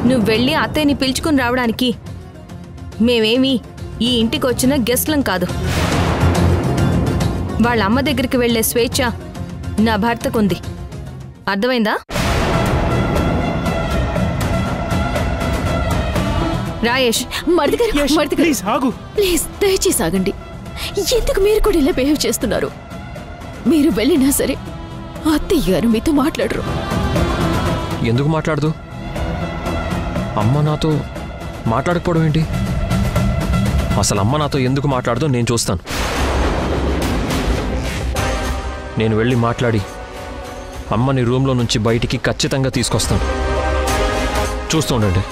నువ్వు వెళ్ళి అత్తయ్యని పిలుచుకుని రావడానికి మేమేమి ఈ ఇంటికి వచ్చిన గెస్ట్లం కాదు. వాళ్ళ అమ్మ దగ్గరికి వెళ్లే స్వేచ్ఛ నా భర్తకుంది. అర్థమైందా? రాయేష్, ప్లీజ్ దయచేసి ఆగండి. ఎందుకు మీరు కూడా ఇలా బిహేవ్ చేస్తున్నారు? మీరు వెళ్ళినా సరే అత్తయ్య గారు మీతో మాట్లాడరు. ఎందుకు మాట్లాడదు? అమ్మ నాతో మాట్లాడకపోవడం ఏంటి? అసలు అమ్మ నాతో ఎందుకు మాట్లాడదో నేను చూస్తాను. నేను వెళ్ళి మాట్లాడి అమ్మని రూమ్లో నుంచి బయటికి ఖచ్చితంగా తీసుకొస్తాను. చూస్తుండండి.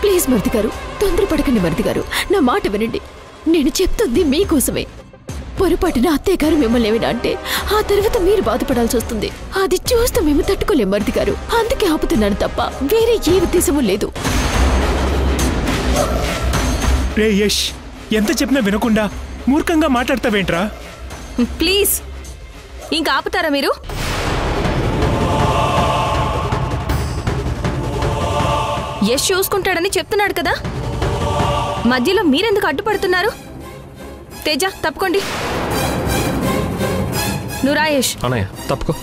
ప్లీజ్ మరిది గారు, తొందరపడకండి మరిది గారు. నా మాట వినండి. నేను చెప్తుంది మీకోసమే. పొరపాటున అత్తయ్య గారు మిమ్మల్ని ఏమైనా అంటే ఆ తర్వాత మీరు బాధపడాల్సి వస్తుంది. అది చూస్తూ మేము తట్టుకోలేం మరిది గారు. అందుకే ఆపుతున్నాను తప్ప వేరే ఏ ఉద్దేశమూ లేదు. రే యష్, ఎంత చెప్పినా వినకుండా మూర్ఖంగా మాట్లాడతావేంట్రా? ప్లీజ్ ఇంకా ఆపుతారా మీరు? యష్ చూసుకుంటాడని చెప్తున్నాడు కదా, మధ్యలో మీరెందుకు అడ్డుపడుతున్నారు? తేజ తప్పుకోండి. నువ్వు రాయేష్. అన్నయ్య తప్పుకో.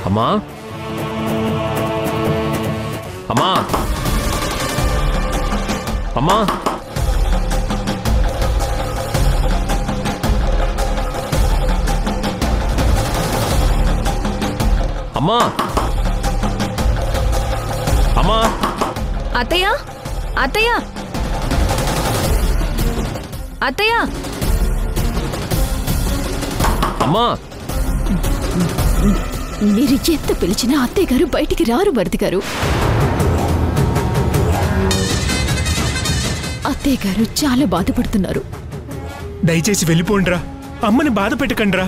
అమ్మా అమ్మా అమ్మా అమ్మా అమ్మా అత్తయ్య అత్తయ్య అత్తయ్య అమ్మా. మీరు ఎంత పిలిచినా అత్తయ్య గారు బయటికి రారు మరిది గారు. అత్తయ్య గారు చాలా బాధపడుతున్నారు. దయచేసి వెళ్ళిపోండ్రా, అమ్మని బాధ పెట్టకండ్రా.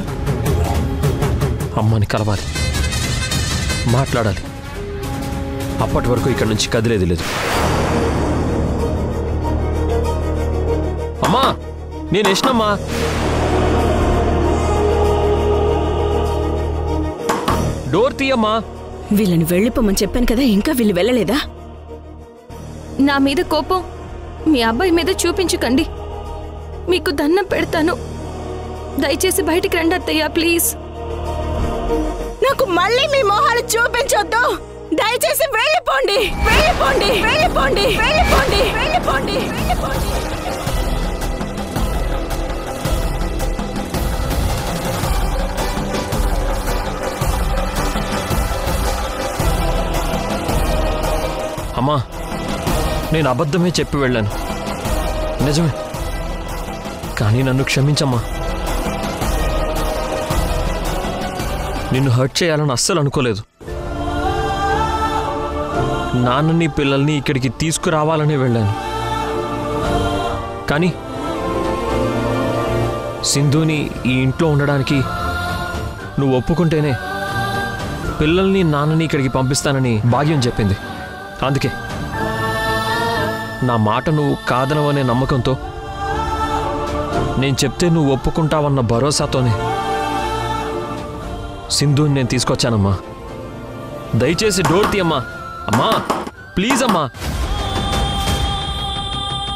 అమ్మని కలవాలి, మాట్లాడాలి. అప్పటి వరకు ఇక్కడి నుంచి కదిలేది లేదు. అమ్మా, నేను ఇష్టమ్మా. డోర్ తీయమ్మా. వీళ్ళని వెళ్ళిపోమని చెప్పాను కదా, ఇంకా వీళ్ళు వెళ్ళలేదా? నా మీద కోపం మీ అబ్బాయి మీద చూపించకండి. మీకు దండం పెడతాను. దయచేసి బయటికి రండి అత్తయ్య, ప్లీజ్. నాకు మళ్ళీ మీ మొహాలు చూపించొద్దు. దయచేసి వెళ్ళిపోండి, వెళ్ళిపోండి, వెళ్ళిపోండి, వెళ్ళిపోండి, వెళ్ళిపోండి, వెళ్ళిపోండి. అమ్మా, నేను అబద్ధమే చెప్పి వెళ్ళాను, నిజమే. కానీ నన్ను క్షమించమ్మా. నిన్ను హర్ట్ చేయాలని అస్సలు అనుకోలేదు. నాన్నని పిల్లల్ని ఇక్కడికి తీసుకురావాలని వెళ్ళాను. కానీ సింధుని ఈ ఇంట్లో ఉండడానికి నువ్వు ఒప్పుకుంటేనే పిల్లల్ని నాన్నని ఇక్కడికి పంపిస్తానని భాగ్యం చెప్పింది. అందుకే నా మాట నువ్వు కాదనవనే నమ్మకంతో, నేను చెప్తే నువ్వు ఒప్పుకుంటావన్న భరోసాతోనే సింధుని నేను తీసుకొచ్చానమ్మా. దయచేసి డోర్ తీయమ్మా. అమ్మా ప్లీజ్ అమ్మా.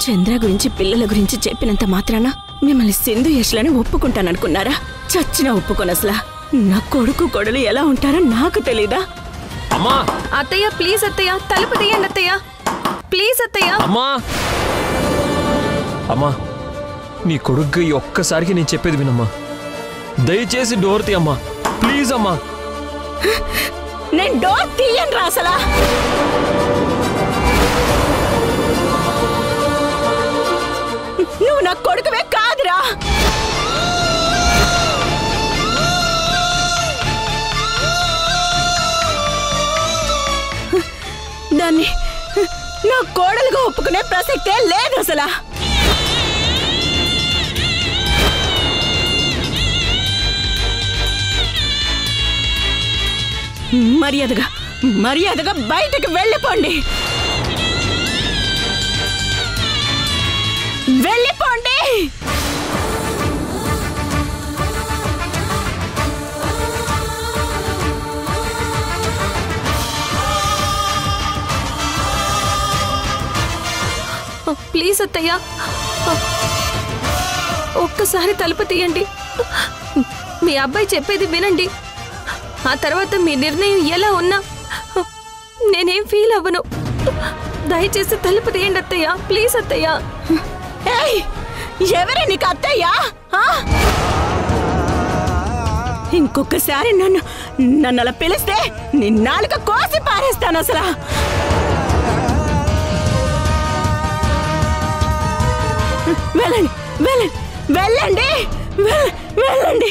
చంద్ర గురించి పిల్లల గురించి చెప్పినంత మాత్రాన మిమ్మల్ని సింధు యశ్లని ఒప్పుకుంటాననుకున్నారా? చచ్చినా ఒప్పుకోను. అసలు నా కొడుకు కొడలు ఎలా ఉంటారో నాకు తెలీదా? అమ్మా. అత్తయ్య ప్లీజ్ అత్తయ్య, తలుపు తీయండి అత్తయ్య, ప్లీజ్ అత్తయ్య. అమ్మా అమ్మా, నీ కొడుకు ఒక్కసారికి నేను చెప్పేది వినమ్మా. దయచేసి డోర్ తీయమ్మా, ప్లీజ్ అమ్మా. నేను డోర్ తీయను రా. అసలా నువ్వు నా కొడుకువే కాదురా. దాన్ని నా కోడలుగా ఒప్పుకునే ప్రసక్తే లేదు అసలు. మర్యాదగా బయటకు వెళ్ళిపోండి. వెళ్ళిపోండి. ప్లీజ్ అత్తయ్య, ఒక్కసారి తలుపు తీయండి. మీ అబ్బాయి చెప్పేది వినండి. ఆ తర్వాత మీ నిర్ణయం ఎలా ఉన్నా నేనేం ఫీల్ అవ్వను. దయచేసి తలుపు తీయండి అత్తయ్య, ప్లీజ్ అత్తయ్య. ఎవరే నీకు అత్తయ్యా? ఇంకొకసారి నన్ను అలా పిలిస్తే నీ నాలుక కోసి పారేస్తాను అసలు. వెళ్ళండి వెళ్ళండి వెళ్ళండి వెళ్ళండి.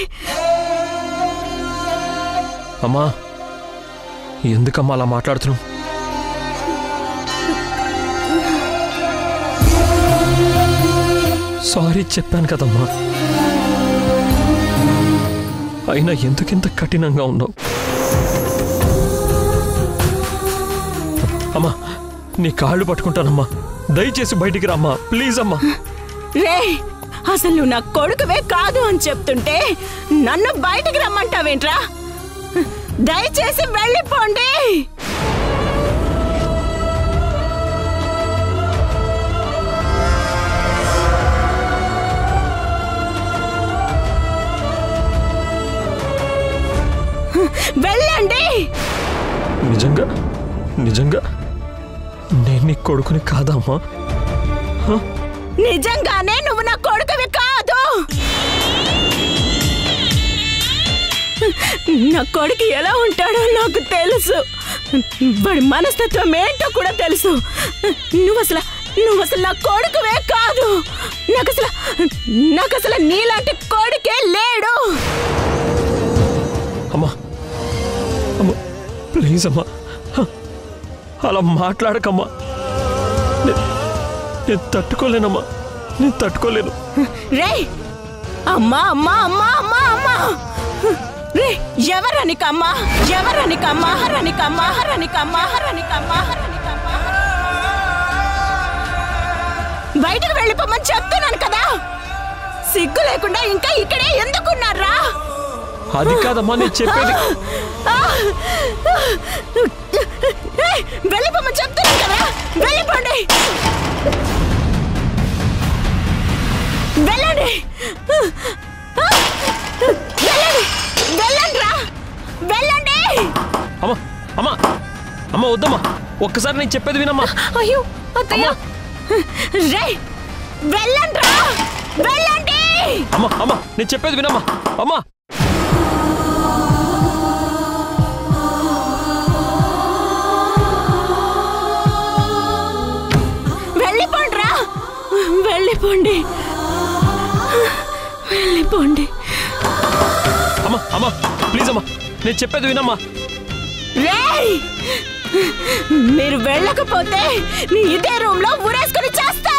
అమ్మా, ఎందుకమ్మా అలా మాట్లాడుతున్నావు? సారీ చెప్పాను కదమ్మా. అయినా ఎందుకింత కఠినంగా ఉన్నావు? అమ్మా, నీ కాళ్ళు పట్టుకుంటానమ్మా, దయచేసి బయటికి రామ్మా, ప్లీజ్ అమ్మా. రే, అసలు నువ్వు నా కొడుకువే కాదు అని చెప్తుంటే నన్ను బయటికి రమ్మంటావేంట్రా? దయచేసి వెళ్ళిపోండి. వెళ్ళండి. నిజంగా నేను నీ కొడుకుని కాదమ్మా? నిజంగానే నువ్వు నా కొడుకువి కాదు. నా కొడుకు ఎలా ఉంటాడో నాకు తెలుసు. వాడి మనస్తత్వం ఏంటో కూడా తెలుసు. నువ్వు అసలు నా కొడుకువే కాదు. నాకు అసలు నీలాంటి కొడుకే లేడు. అమ్మా అమ్మా, ప్లీజ్ అమ్మా, అలా మాట్లాడకమ్మా. నేను తట్టుకోలేనమ్మా, నేను తట్టుకోలేను. రే, అమ్మా అమ్మా అమ్మా అమ్మా అమ్మా. రే, ఎవరనికమ్మా? బయటకు వెళ్ళిపోమని చెప్తున్నాను కదా. సిగ్గు లేకుండా ఇంకా ఇక్కడే ఎందుకున్నారా? అది కాదమ్మా నేను చెప్పేది. వెళ్ళిపోమని చెప్తున్నాను కదా. వెళ్ళిపోండి, వెళ్ళండి, వెళ్ళండి, వెళ్ళండి. అమ్మా అమ్మా అమ్మా, వద్దమ్మా, ఒక్కసారి నేను చెప్పేది వినమ్మా. అయ్యో అత్తయ్య, రే, వెళ్ళండి, వెళ్ళండి. అమ్మా నేను చెప్పేది వినమ్మా. అమ్మా, వెళ్ళిపోండి, వెళ్ళిపోండి. అమ్మా ప్లీజ్ అమ్మా, నేను చెప్పేది వినమ్మా. రేయ్, మీరు వెళ్ళకపోతే నీ ఇదే రూమ్ లో ఊరేసుకుని చేస్తా.